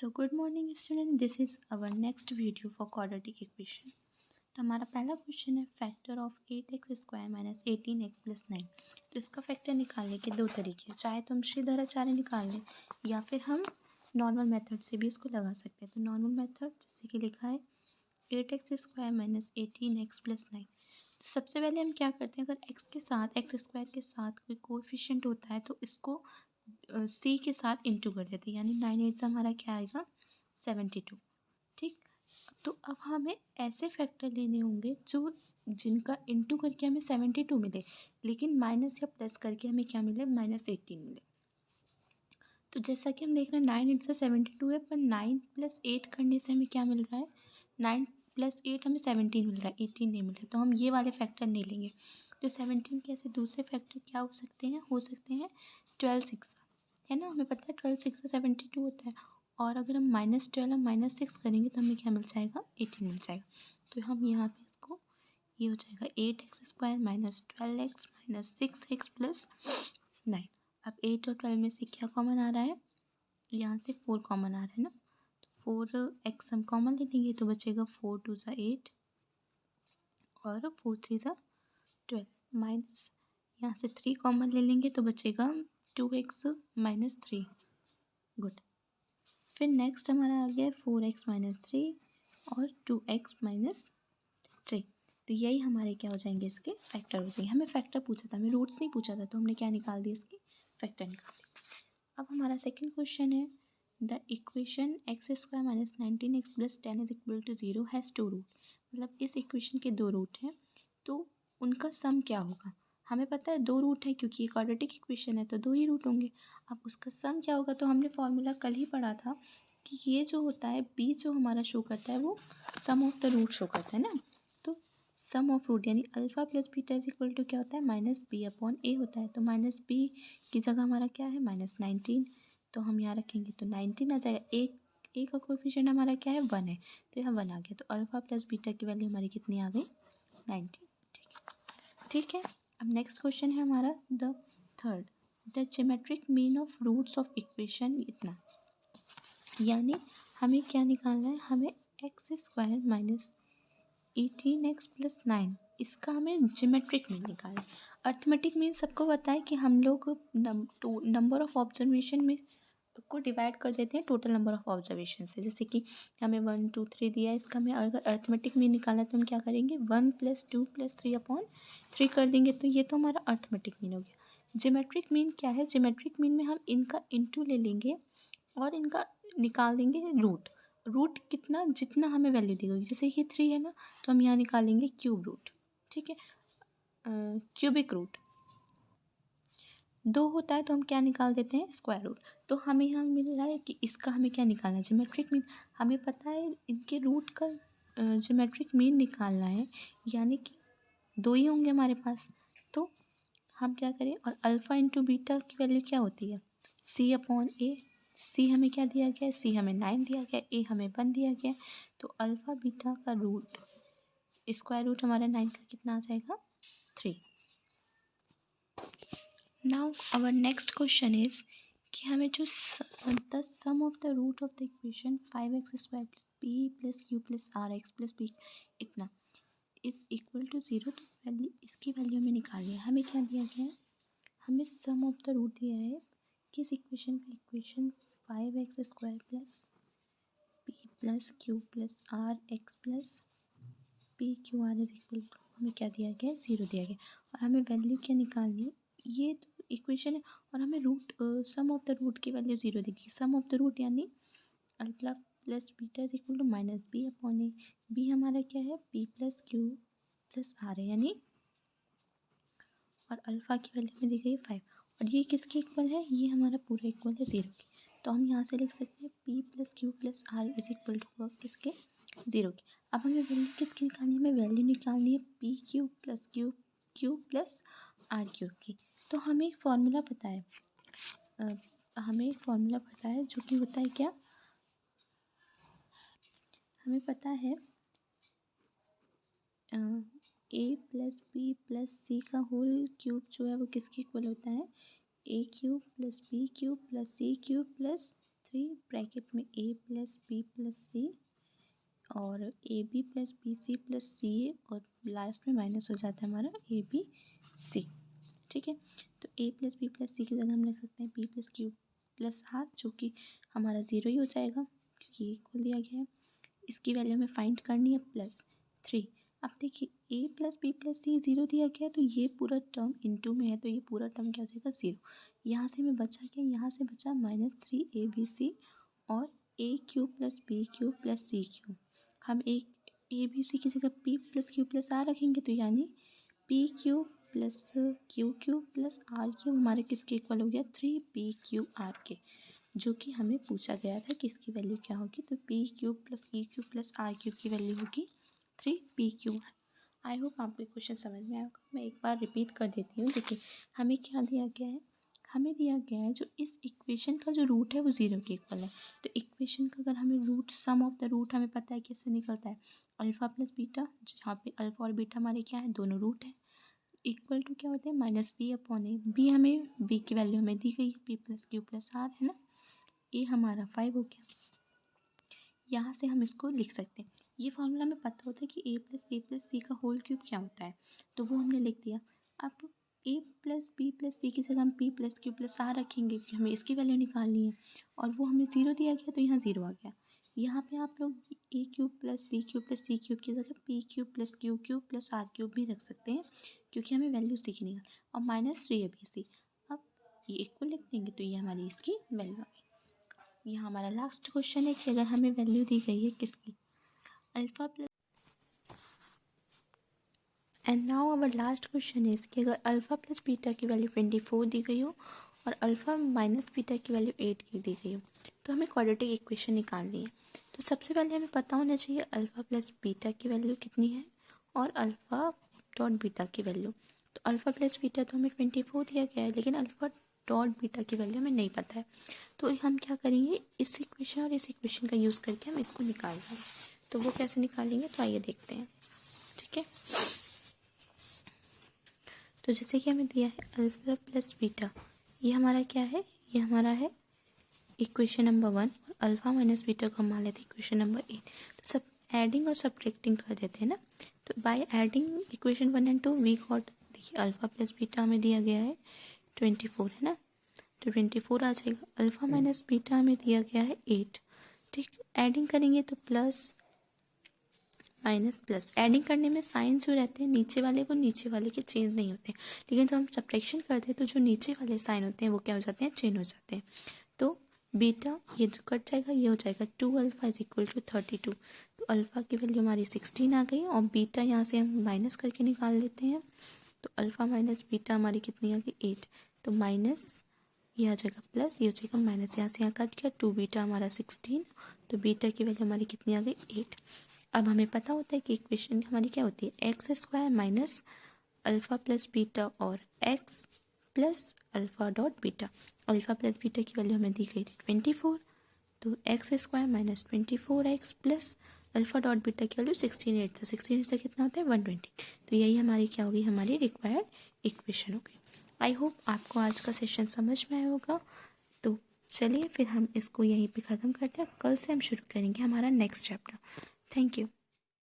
So good morning student, this is our next video for quadratic equation. तो हमारा पहला question है factor of 8x² minus 18x+9। तो इसका फैक्टर निकालने के दो तरीके हैं, चाहे तो हम श्रीधराचार्य निकाल लें या फिर हम नॉर्मल मेथड से भी इसको लगा सकते हैं। तो नॉर्मल मेथड जैसे कि लिखा है 8x² माइनस 18x+9। तो सबसे पहले हम क्या करते हैं, अगर x के साथ x² के साथ कोई कोएफिशिएंट होता है तो इसको c के साथ इंटू कर देते हैं, यानी 9 8 हमारा क्या आएगा 72। ठीक, तो अब हमें ऐसे फैक्टर लेने होंगे जो जिनका इंटू करके हमें 72 मिले, लेकिन माइनस या प्लस करके हमें क्या मिले -18 मिले। तो जैसा कि हम देख रहे हैं 9 8 से 72 है, पर 9 + 8 करने से हमें क्या मिल रहा है, 9 + 8 हमें 17 मिल रहा है, 18 नहीं मिल रहा। तो हम ये वाले फैक्टर नहीं लेंगे। तो 17 के ऐसे दूसरे फैक्टर क्या हो सकते हैं 12 6, है ना, हमें पता है 12 6 72 होता है। और अगर हम -12 और -6 करेंगे तो हमें क्या मिल जाएगा 18 मिल जाएगा। तो हम यहाँ पे इसको ये हो जाएगा 8x² minus 12x minus 6x plus 9। अब 8 और 12 में से क्या कॉमन आ रहा है, यहाँ से 4 कॉमन आ रहा है ना, तो 4x हम कॉमन ले लेंगे तो बचेगा 4 2 ज़ा 8 और 4 3 ज़ा 12 माइनस यहाँ से 3 कॉमन ले लेंगे तो बचेगा 2x माइनस 3। गुड। फिर नेक्स्ट हमारा आ गया 4x माइनस 3 और 2x माइनस 3। तो यही हमारे क्या हो जाएंगे, इसके फैक्टर हो जाएंगे। हमें फैक्टर पूछा था, हमें रूट्स नहीं पूछा था, तो हमने क्या निकाल दिया, इसके फैक्टर निकाल दिया। अब हमारा सेकंड क्वेश्चन है the equation x² minus 19x plus 10 is equal to 0 has two root. मतलब इस इक्वेशन के दो रूट हैं, तो उनका सम क्या होगा। हमें पता है दो रूट है, क्योंकि ये क्वाड्रेटिक इक्वेशन है तो दो ही रूट होंगे। अब उसका सम क्या होगा, तो हमने फॉर्मूला कल ही पढ़ा था कि ये जो होता है b जो हमारा शो करता है वो sum of the root show करता है ना। तो सम ऑफ रूट यानी alpha plus beta is equal to क्या होता है -b/a होता है। तो -b की जगह हमारा क्या है -19, तो हम यहाँ रखेंगे तो 19 आ जाएगा। एक का कोएफिशिएंट हमारा क्या है 1 है, तो यहाँ 1 आ गया। तो अल्फ़ा प्लस बीटा की वैल्यू हमारी कितनी आ गई 19। ठीक है। अब नेक्स्ट क्वेश्चन है हमारा the third, the geometric mean of roots of equation इतना। यानी हमें क्या निकालना है, हमें x² माइनस 18x प्लस 9 इसका हमें ज्योमेट्रिक मीन निकालना है। अर्थमेटिक मीन सबको पता है कि हम लोग नंबर ऑफ ऑब्जर्वेशन में को डिवाइड कर देते हैं टोटल नंबर ऑफ ऑब्जर्वेशन से। जैसे कि हमें 1 2 3 दिया है, इसका हमें अगर अर्थमेटिक मीन निकालना है तो हम क्या करेंगे 1 + 2 + 3/3 कर देंगे। तो ये तो हमारा अर्थमेटिक मीन हो गया। ज्योमेट्रिक मीन क्या है, ज्योमेट्रिक मीन में हम इनका इंटू ले लेंगे और इनका निकाल देंगे रूट। रूट कितना, जितना हमें वैल्यू दी होगी। जैसे ये 3 है ना, तो हम यहाँ निकालेंगे क्यूब रूट। ठीक है, क्यूबिक रूट। 2 होता है तो हम क्या निकाल देते हैं स्क्वायर रूट। तो हमें यहाँ मिल रहा है कि इसका हमें क्या निकालना है ज्योमेट्रिक मीन। हमें पता है इनके रूट का ज्योमेट्रिक मीन निकालना है, यानी कि 2 ही होंगे हमारे पास। तो हम क्या करें, और अल्फ़ा इंटू बीटा की वैल्यू क्या होती है c/a। c हमें क्या दिया गया है, c हमें 9 दिया गया, a हमें 1 दिया गया। तो अल्फ़ा बीटा का रूट स्क्वायर रूट हमारा 9 का कितना आ जाएगा 3। Now our next question is कि हमें जो the sum of the root of the equation 5x² plus b plus q plus rx plus b इतना इज इक्वल टू 0। तो वैल्यू इसकी वैल्यू हमें निकालनी है। हमें क्या दिया गया है, हमें सम ऑफ द रूट दिया है किस इक्वेशन का, equation 5x² plus b plus q plus rx plus p q r is equal to हमें क्या दिया गया है 0 दिया गया। और हमें वैल्यू क्या निकालनी है, ये तो इक्वेशन है और हमें root sum of the root की वैल्यू 0 दी गई। सम ऑफ द रूट यानी alpha plus beta is equal to -b/a। b हमारा क्या है p plus q plus r है, यानी और अल्फ़ा की वैल्यू में दी गई 5। और ये किसके इक्वल है, ये हमारा पूरा इक्वल है 0 की। तो हम यहाँ से लिख सकते हैं p plus q plus r is equal to किसके 0 की। अब हमें वैल्यू किसकी निकालनी है, हमें वैल्यू निकालनी है p³ plus q plus r³ की। तो हमें एक फार्मूला पता है, जो कि होता है क्या, हमें पता है a plus b plus c का होल क्यूब जो है वो किसके इक्वल होता है a³ plus b³ plus c³ plus 3 bracket में a plus B plus C और A B plus B C plus C A और लास्ट में माइनस हो जाता है हमारा ए बी सी। ठीक है, तो a plus B plus C की जगह हम लिख सकते हैं b plus Q plus R, जो कि हमारा 0 ही हो जाएगा क्योंकि इक्वल दिया गया है। इसकी वैल्यू हमें फाइंड करनी है +3। अब देखिए a प्लस बी प्लस सी 0 दिया गया है, तो ये पूरा टर्म इनटू में है, तो ये पूरा टर्म क्या हो जाएगा 0। यहाँ से हमें बचा क्या, यहाँ से बचा -3abc और a Q plus B Q plus C Q. हम एक ए बी सी की जगह p plus Q plus R रखेंगे, तो यानी P Q plus Q Q plus R Q हमारे किसके इक्वल हो गया 3pqr के, जो कि हमें पूछा गया था कि इसकी वैल्यू क्या होगी। तो P Q plus Q Q plus R Q की वैल्यू होगी 3pqr। आई होप आपको क्वेश्चन समझ में आएगा। मैं एक बार रिपीट कर देती हूँ। देखिए हमें क्या दिया गया है, हमें दिया गया है जो इस इक्वेशन का जो रूट है वो 0 के इक्वल है। तो इक्वेशन का अगर हमें root, sum of the root हमें पता है कैसे निकलता है, अल्फ़ा प्लस बीटा, जहाँ पे अल्फ़ा और बीटा हमारे क्या है, दोनों रूट है, इक्वल टू क्या होता है -b/a। बी हमें b की वैल्यू हमें दी गई है, p plus Q plus R है ना। ए हमारा 5 हो गया। यहाँ से हम इसको लिख सकते हैं। ये फॉर्मूला हमें पता होता है कि a प्लस बी प्लस सी का होल क्यूब क्या होता है, तो वो हमने लिख दिया। अब a plus B plus C की जगह हम p plus Q plus R रखेंगे क्योंकि हमें इसकी वैल्यू निकालनी है, और वो हमें 0 दिया गया तो यहाँ 0 आ गया। यहाँ पे आप लोग a cube plus B cube plus C cube की जगह p cube plus Q cube plus R cube भी रख सकते हैं क्योंकि हमें वैल्यू सीखनी है। और -3abc, अब ये इक्वल लिख देंगे तो ये हमारी इसकी वैल्यू आ गई। यहाँ हमारा लास्ट क्वेश्चन है कि अगर हमें वैल्यू दी गई है किसकी, alpha plus, and now our last question is कि अगर अल्फ़ा प्लस बीटा की वैल्यू 24 दी गई हो और अल्फ़ा माइनस बीटा की वैल्यू 8 की दी गई हो, तो हमें क्वाड्रेटिक इक्वेशन निकालनी है। तो सबसे पहले हमें पता होना चाहिए अल्फ़ा प्लस बीटा की वैल्यू कितनी है और अल्फ़ा डॉट बीटा की वैल्यू। तो अल्फ़ा प्लस बीटा तो हमें 24 दिया गया है, लेकिन अल्फ़ा डॉट बीटा की वैल्यू हमें नहीं पता है। तो हम क्या करेंगे, इस इक्वेशन और इस इक्वेशन का यूज़ करके हम इसको निकाल लेंगे। तो वो कैसे निकालेंगे, तो आइए देखते हैं। ठीक है, तो जैसे कि हमें दिया है अल्फ़ा प्लस बीटा, ये हमारा क्या है, ये हमारा है इक्वेशन नंबर 1, और अल्फ़ा माइनस बीटा को हम मान लेते हैं इक्वेशन नंबर 8। तो सब एडिंग और सब्ट्रैक्टिंग कर देते हैं ना। तो by adding equation 1 and 2 we got, देखिए अल्फ़ा प्लस बीटा हमें दिया गया है 24 है ना, तो 24 आ जाएगा। अल्फ़ा माइनस बीटा हमें दिया गया है 8। ठीक, एडिंग करेंगे तो प्लस माइनस प्लस, एडिंग करने में साइन जो रहते हैं नीचे वाले वो नीचे वाले के चेंज नहीं होते, लेकिन जब हम सब्ट्रैक्शन करते हैं तो जो नीचे वाले साइन होते हैं वो क्या हो जाते हैं, चेंज हो जाते हैं। तो बीटा ये तो कट जाएगा, ये हो जाएगा 2 अल्फ़ा इज इक्वल टू 32। तो अल्फ़ा की वैल्यू हमारी 16 आ गई, और बीटा यहाँ से हम माइनस करके निकाल लेते हैं। तो अल्फ़ा माइनस बीटा हमारी कितनी आ गई 8, तो माइनस ये आ जाएगा प्लस, ये हो जाएगा माइनस, यहाँ से यहाँ कट गया, 2 बीटा हमारा 16, तो बीटा की वैल्यू हमारी कितनी आ गई 8। अब हमें पता होता है कि इक्वेशन हमारी क्या होती है, x square minus alpha plus beta और x plus alpha dot beta. Alpha plus beta की वैल्यू हमें दी गई थी 24, तो x square minus 24x plus alpha dot beta की वैल्यू 16 से कितना होता है 120। तो यही हमारी क्या होगी, हमारी रिक्वायर्ड इक्वेशन होगी। आई होप आपको आज का सेशन समझ में आया होगा। तो चलिए फिर हम इसको यहीं पे ख़त्म करते हैं, कल से हम शुरू करेंगे हमारा नेक्स्ट चैप्टर। Thank you.